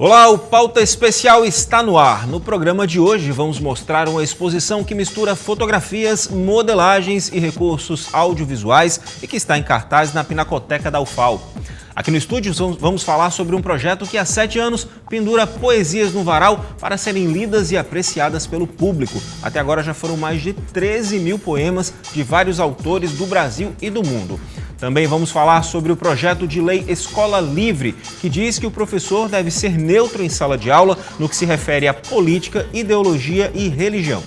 Olá, o Pauta Especial está no ar. No programa de hoje vamos mostrar uma exposição que mistura fotografias, modelagens e recursos audiovisuais e que está em cartaz na Pinacoteca da UFAL. Aqui no estúdio vamos falar sobre um projeto que há 7 anos pendura poesias no varal para serem lidas e apreciadas pelo público. Até agora já foram mais de 13 mil poemas de vários autores do Brasil e do mundo. Também vamos falar sobre o projeto de lei Escola Livre, que diz que o professor deve ser neutro em sala de aula no que se refere a política, ideologia e religião.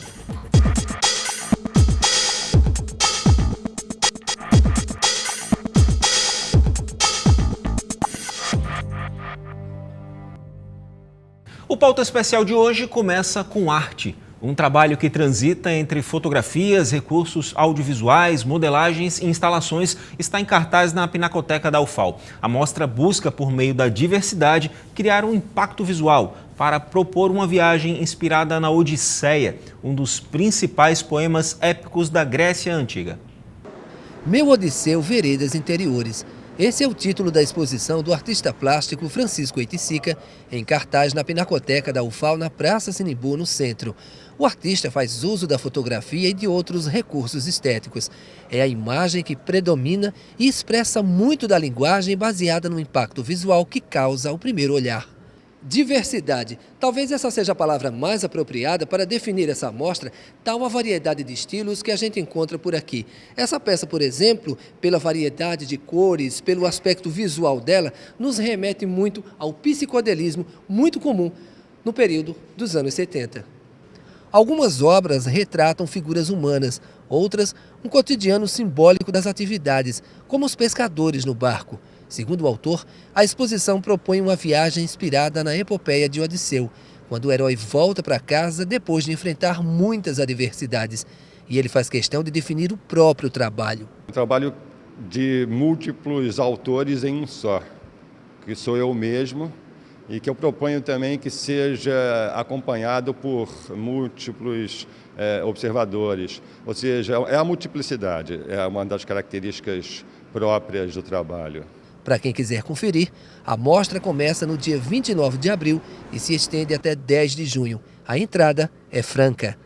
O Pauta Especial de hoje começa com arte. Um trabalho que transita entre fotografias, recursos audiovisuais, modelagens e instalações está em cartaz na Pinacoteca da UFAL. A mostra busca, por meio da diversidade, criar um impacto visual para propor uma viagem inspirada na Odisseia, um dos principais poemas épicos da Grécia Antiga. Meu Odisseu, Veredas Interiores. Esse é o título da exposição do artista plástico Francisco Oiticica, em cartaz na Pinacoteca da UFAL, na Praça Sinimbu, no centro. O artista faz uso da fotografia e de outros recursos estéticos. É a imagem que predomina e expressa muito da linguagem baseada no impacto visual que causa ao primeiro olhar. Diversidade. Talvez essa seja a palavra mais apropriada para definir essa amostra, tal a variedade de estilos que a gente encontra por aqui. Essa peça, por exemplo, pela variedade de cores, pelo aspecto visual dela, nos remete muito ao psicodelismo muito comum no período dos anos 70. Algumas obras retratam figuras humanas, outras um cotidiano simbólico das atividades, como os pescadores no barco. Segundo o autor, a exposição propõe uma viagem inspirada na epopeia de Odisseu, quando o herói volta para casa depois de enfrentar muitas adversidades. E ele faz questão de definir o próprio trabalho. Um trabalho de múltiplos autores em um só, que sou eu mesmo, e que eu proponho também que seja acompanhado por múltiplos observadores. Ou seja, é a multiplicidade, é uma das características próprias do trabalho. Para quem quiser conferir, a mostra começa no dia 29 de abril e se estende até 10 de junho. A entrada é franca.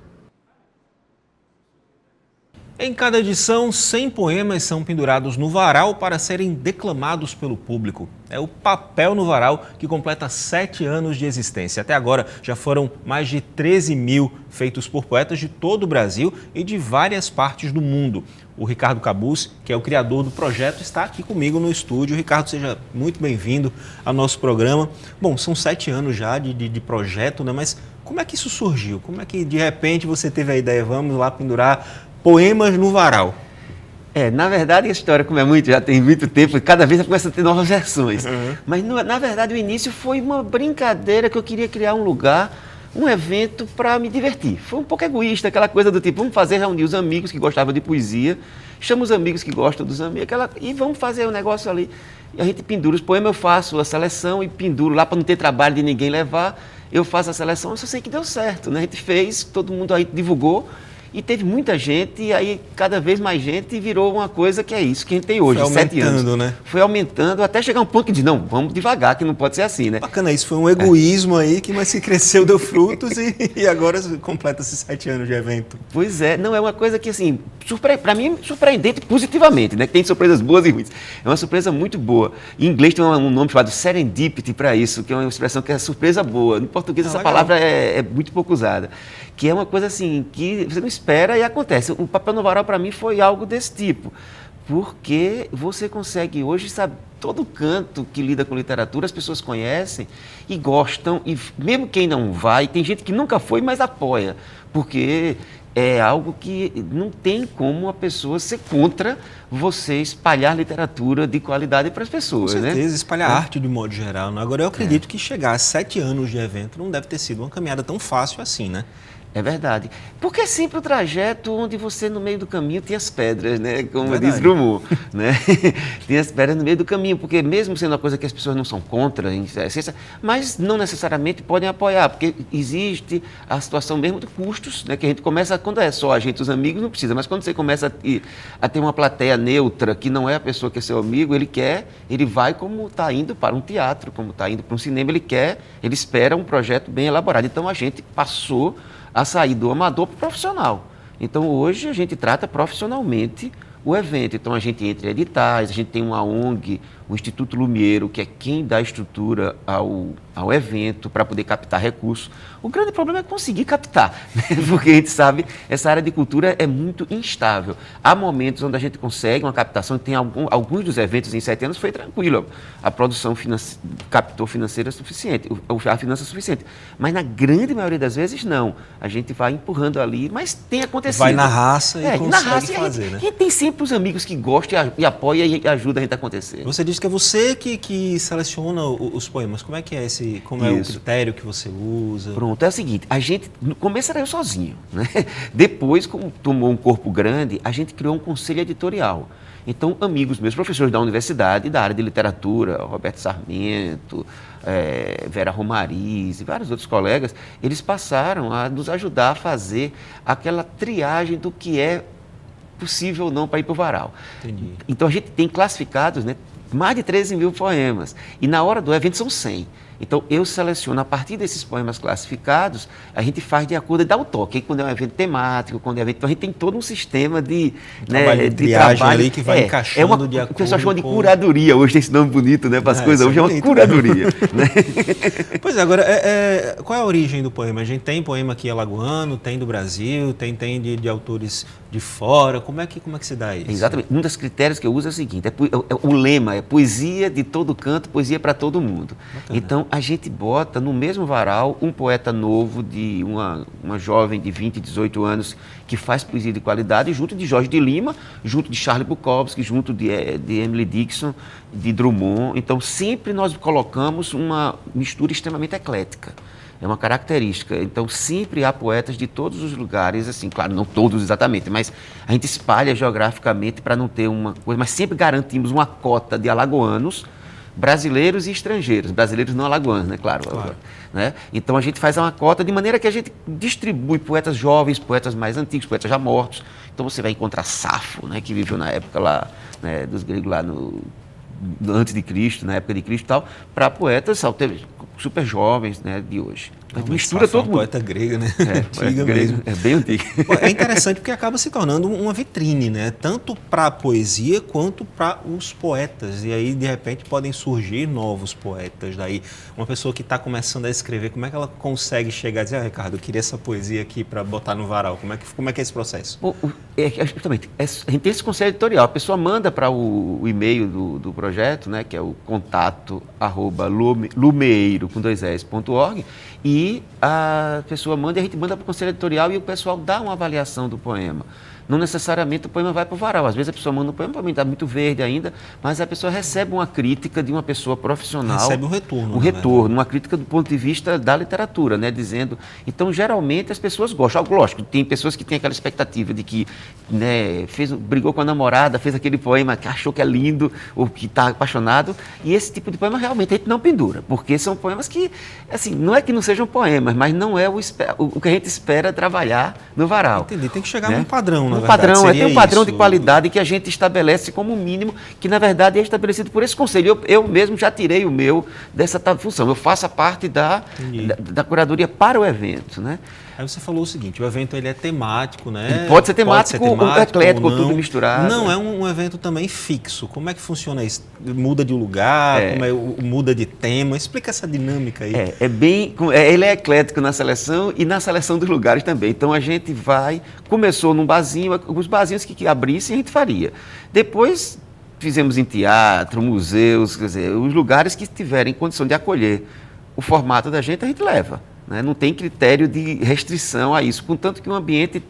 Em cada edição, 100 poemas são pendurados no varal para serem declamados pelo público. É o Papel no Varal que completa 7 anos de existência. Até agora já foram mais de 13 mil feitos por poetas de todo o Brasil e de várias partes do mundo. O Ricardo Cabuz, que é o criador do projeto, está aqui comigo no estúdio. Ricardo, seja muito bem-vindo ao nosso programa. Bom, são 7 anos já de projeto, né? Mas como é que isso surgiu? Como é que de repente você teve a ideia, vamos lá pendurar poemas no varal? Na verdade a história, como já tem muito tempo, cada vez começa a ter novas versões. Mas na verdade o início foi uma brincadeira que eu queria criar um lugar, um evento para me divertir. Foi um pouco egoísta, aquela coisa do tipo, vamos reunir os amigos que gostavam de poesia, chama os amigos que gostam dos amigos, e vamos fazer um negócio ali. E a gente pendura os poemas, eu faço a seleção e penduro lá para não ter trabalho de ninguém levar, eu faço a seleção, eu só sei que deu certo, né? A gente fez, todo mundo aí divulgou, e teve muita gente, e aí cada vez mais gente, e virou uma coisa que é isso que a gente tem hoje, 7 anos. Né? Foi aumentando, até chegar um ponto que diz, não, vamos devagar, que não pode ser assim, né? Bacana, isso foi um egoísmo aí, mas que cresceu, deu frutos e agora completa-se 7 anos de evento. Pois é, não, é uma coisa que assim, para mim, surpreendente positivamente, né? Que tem surpresas boas e ruins. É uma surpresa muito boa. Em inglês tem um nome chamado serendipity para isso, que é uma expressão que é surpresa boa. No português essa palavra é muito pouco usada. Que é uma coisa assim, que você não espera e acontece. O Papel no Varal, para mim, foi algo desse tipo. Porque você consegue hoje, sabe, todo canto que lida com literatura, as pessoas conhecem e gostam. E mesmo quem não vai, tem gente que nunca foi, mas apoia. Porque é algo que não tem como a pessoa ser contra você espalhar literatura de qualidade para as pessoas, né? Com certeza, espalhar arte de modo geral. Né? Agora, eu acredito que chegar a 7 anos de evento não deve ter sido uma caminhada tão fácil assim, né? É verdade. Porque é sempre o trajeto onde você, no meio do caminho, tem as pedras, né? Como Verdade. diz Drummond, né? Tem as pedras no meio do caminho, porque mesmo sendo uma coisa que as pessoas não são contra, em essência, mas não necessariamente podem apoiar, porque existe a situação mesmo de custos, né? Que a gente começa, quando é só a gente, os amigos, não precisa, mas quando você começa a ter uma plateia neutra, que não é a pessoa que é seu amigo, ele vai como está indo para um teatro, como está indo para um cinema, ele espera um projeto bem elaborado. Então a gente passou a sair do amador para o profissional. Então, hoje, a gente trata profissionalmente o evento. Então, a gente entra em editais, a gente tem uma ONG, o Instituto Lumiero, que é quem dá estrutura ao evento para poder captar recursos. O grande problema é conseguir captar, né? Porque a gente sabe, essa área de cultura é muito instável. Há momentos onde a gente consegue uma captação, tem alguns dos eventos em 7 anos foi tranquilo, a produção captou financeira suficiente, a finança suficiente. Mas na grande maioria das vezes, não. A gente vai empurrando ali, mas tem acontecido. Vai na raça e consegue na raça, fazer, né? A gente tem sempre os amigos que gostam e apoiam e ajudam a gente a acontecer. Você disse que é você que seleciona os poemas. Como é que é como é o critério que você usa? Pronto, é o seguinte, a gente, no começo era eu sozinho, né? Depois, como tomou um corpo grande, a gente criou um conselho editorial. Então, amigos meus, professores da universidade, da área de literatura, Roberto Sarmento, Vera Romariz e vários outros colegas, eles passaram a nos ajudar a fazer aquela triagem do que é possível ou não para ir para o varal. Entendi. Então, a gente tem classificados, né, mais de 13 mil poemas. E na hora do evento são 100. Então, eu seleciono, a partir desses poemas classificados, a gente faz de acordo e dá o toque. Aí, quando é um evento temático, quando é um evento... Então, a gente tem todo um sistema de triagem ali que vai encaixando de acordo. O pessoal chama de curadoria. Hoje tem esse nome bonito, né, para as coisas. Hoje é uma curadoria. Né? Pois é, agora, qual é a origem do poema? A gente tem poema aqui alagoano, tem do Brasil, tem de autores de fora. Como é que se dá isso? Exatamente. Um dos critérios que eu uso é o seguinte, o lema é poesia de todo canto, poesia para todo mundo. Bacana. Então, a gente bota no mesmo varal um poeta novo, de uma jovem de 20, 18 anos, que faz poesia de qualidade, junto de Jorge de Lima, junto de Charles Bukowski, junto de Emily Dickinson, de Drummond. Então, sempre nós colocamos uma mistura extremamente eclética. É uma característica. Então, sempre há poetas de todos os lugares, assim, claro, não todos exatamente, mas a gente espalha geograficamente para não ter uma coisa, mas sempre garantimos uma cota de alagoanos, brasileiros e estrangeiros, brasileiros não alagoanos, né? Claro. Né? Então, a gente faz uma cota de maneira que a gente distribui poetas jovens, poetas mais antigos, poetas já mortos. Então, você vai encontrar Safo, né? Que viveu na época lá, né? Dos gregos lá antes de Cristo, na época de Cristo e tal, para poetas super jovens, né, de hoje. A gente mistura todo mundo. Poeta grega, né? Antiga mesmo. É bem antigo. É interessante porque acaba se tornando uma vitrine, né? Tanto para a poesia quanto para os poetas. E aí, de repente, podem surgir novos poetas. Daí, uma pessoa que está começando a escrever, como é que ela consegue chegar e dizer, Ricardo, eu queria essa poesia aqui para botar no varal? Como é que é esse processo? Justamente, a gente tem esse conselho editorial. A pessoa manda para o e-mail do projeto, né, que é o contato@lumeiro, com 2s.org, e a pessoa manda, e a gente manda para o conselho editorial e o pessoal dá uma avaliação do poema. Não necessariamente o poema vai para o varal. Às vezes a pessoa manda um poema, para mim está muito verde ainda, mas a pessoa recebe uma crítica de uma pessoa profissional. Recebe um retorno. Um retorno, uma crítica do ponto de vista da literatura, né? Dizendo... Então, geralmente, as pessoas gostam. Lógico, tem pessoas que têm aquela expectativa de que, né, brigou com a namorada, fez aquele poema que achou que é lindo, ou que está apaixonado, e esse tipo de poema realmente a gente não pendura, porque são poemas que, assim, não é que não sejam poemas, mas não é o que a gente espera trabalhar no varal. Entendi, tem que chegar num padrão, um padrão, tem um padrão de qualidade que a gente estabelece como mínimo, que na verdade é estabelecido por esse conselho. Eu mesmo já tirei o meu dessa função. Eu faço a parte da curadoria para o evento, né? Aí você falou o seguinte, o evento ele é temático, né? Ele pode ser temático ou eclético, ou tudo misturado. Não é um evento também fixo. Como é que funciona isso? Muda de lugar, muda de tema? Explica essa dinâmica aí. Ele é eclético na seleção e na seleção dos lugares também. Então a gente começou num barzinho, os barzinhos que abrissem a gente faria. Depois fizemos em teatro, museus, quer dizer, os lugares que tiverem condição de acolher o formato da gente, a gente leva. né? Não tem critério de restrição a isso, contanto que o ambiente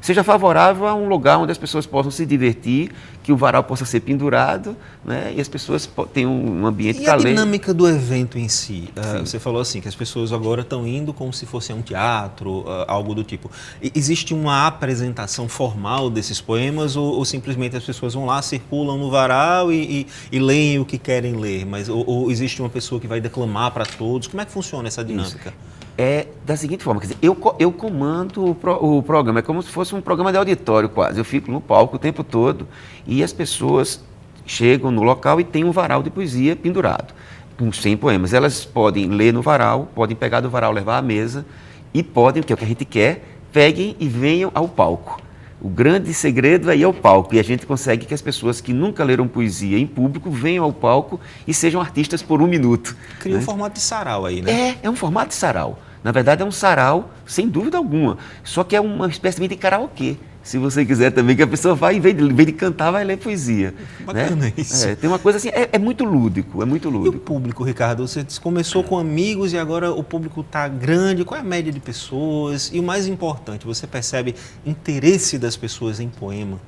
seja favorável a um lugar onde as pessoas possam se divertir, que o varal possa ser pendurado, né? E as pessoas tenham um ambiente para ler. E a dinâmica do evento em si? Você falou assim, que as pessoas agora estão indo como se fosse a um teatro, algo do tipo. Existe uma apresentação formal desses poemas ou simplesmente as pessoas vão lá, circulam no varal e leem o que querem ler? Ou existe uma pessoa que vai declamar para todos? Como é que funciona essa dinâmica? É da seguinte forma, quer dizer, eu comando o programa, é como se fosse um programa de auditório quase. Eu fico no palco o tempo todo e as pessoas chegam no local e tem um varal de poesia pendurado, com 100 poemas. Elas podem ler no varal, podem pegar do varal, levar à mesa e podem, que é o que a gente quer, peguem e venham ao palco. O grande segredo aí é o palco, e a gente consegue que as pessoas que nunca leram poesia em público venham ao palco e sejam artistas por 1 minuto. Cria um formato de sarau aí, né? É um formato de sarau. Na verdade é um sarau, sem dúvida alguma, só que é uma espécie de karaokê. Se você quiser também, que a pessoa vai, em vez de cantar, vai ler poesia. Bacana, né? Isso. Tem uma coisa assim, é muito lúdico, é muito lúdico. E o público, Ricardo? Você começou com amigos e agora o público está grande. Qual é a média de pessoas? E o mais importante, você percebe interesse das pessoas em poema?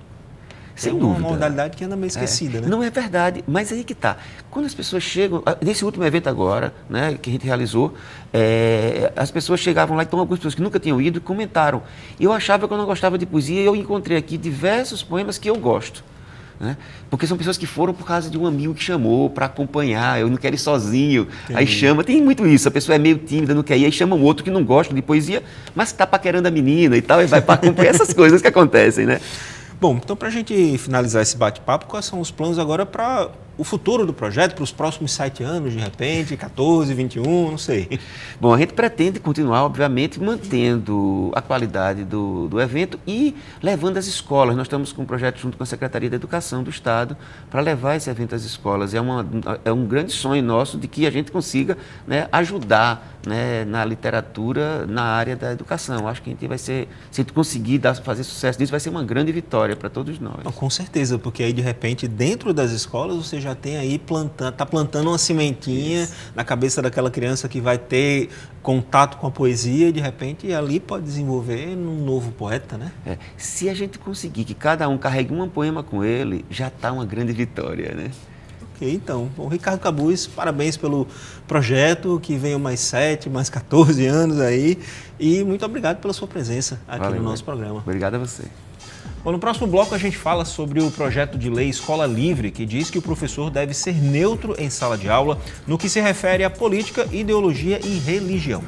Sem dúvida. Uma modalidade que anda meio esquecida, né? Não é verdade, mas aí que está. Quando as pessoas chegam, nesse último evento agora, né, que a gente realizou, as pessoas chegavam lá, então algumas pessoas que nunca tinham ido comentaram. Eu achava que eu não gostava de poesia e eu encontrei aqui diversos poemas que eu gosto. Né? Porque são pessoas que foram por causa de um amigo que chamou para acompanhar, eu não quero ir sozinho, aí chama, tem muito isso, a pessoa é meio tímida, não quer ir, aí chama um outro que não gosta de poesia, mas está paquerando a menina e tal, e vai para acompanhar essas coisas que acontecem, né? Bom, então para a gente finalizar esse bate-papo, quais são os planos agora para o futuro do projeto, para os próximos 7 anos, de repente, 14, 21, não sei? Bom, a gente pretende continuar, obviamente, mantendo a qualidade do evento e levando às escolas. Nós estamos com um projeto junto com a Secretaria da Educação do Estado para levar esse evento às escolas. É um grande sonho nosso de que a gente consiga, né, ajudar, né, na literatura, na área da educação. Acho que a gente vai ser, se a gente conseguir fazer sucesso nisso, vai ser uma grande vitória para todos nós. Não, com certeza, porque aí de repente dentro das escolas você já tem aí está plantando uma sementinha na cabeça daquela criança que vai ter contato com a poesia e de repente ali pode desenvolver um novo poeta, né? Se a gente conseguir que cada um carregue um poema com ele, já está uma grande vitória, né? Ok, então. Bom, Ricardo Cabuz, parabéns pelo projeto, que venham mais 7, mais 14 anos aí e muito obrigado pela sua presença aqui no nosso programa. Obrigado a você. Bom, no próximo bloco a gente fala sobre o projeto de lei Escola Livre, que diz que o professor deve ser neutro em sala de aula no que se refere à política, ideologia e religião.